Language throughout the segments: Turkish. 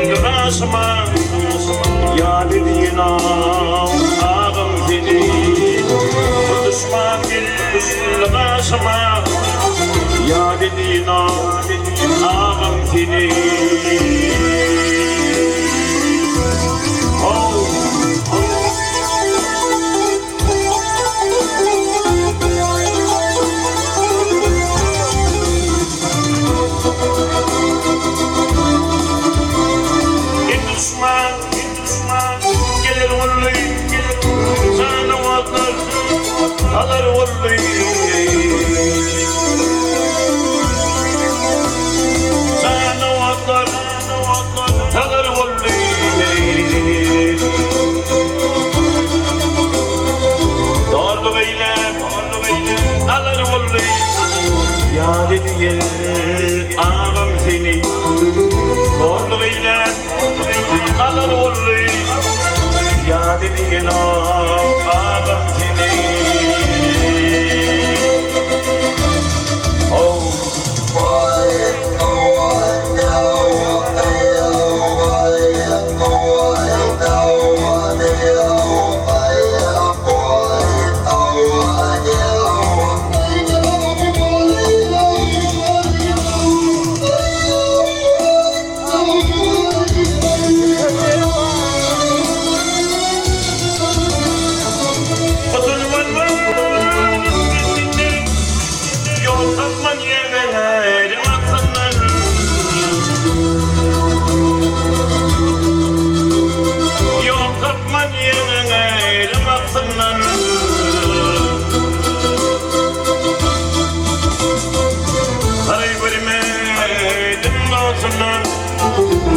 Asma ya dediğin ağım seni düşman gel asma ya dediğin ağım seni gelir vallahi sana vatlar alır vallahi sana vatlar alır vallahi doğru beyle alır vallahi ya dediğin ağam seni doğru beyle alır vallahi ya dediğin ağam seni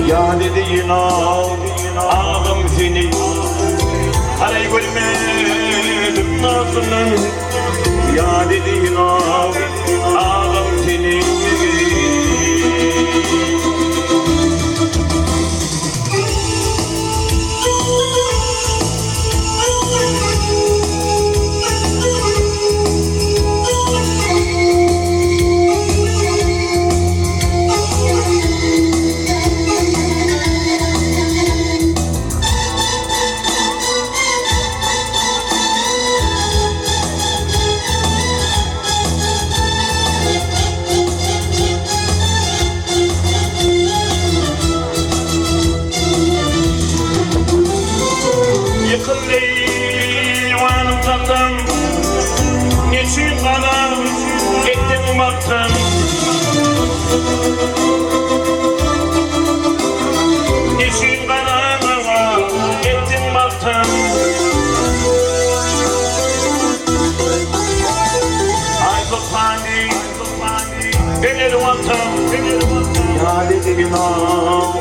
ya dediğin ağam seni haray görmedim nasılın ya dediğin ağam seni Yıkılıyvanım tatlım niçin bana ettin baktın niçin bana ettin baktın ay tutmandi gelir vaktım ya dediğin ağam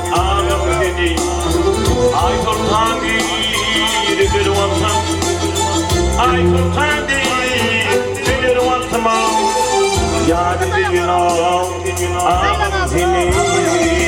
seni ay tutmandi gelir vaktım ay tutmandi gelir vaktım ya dediğin ağam seni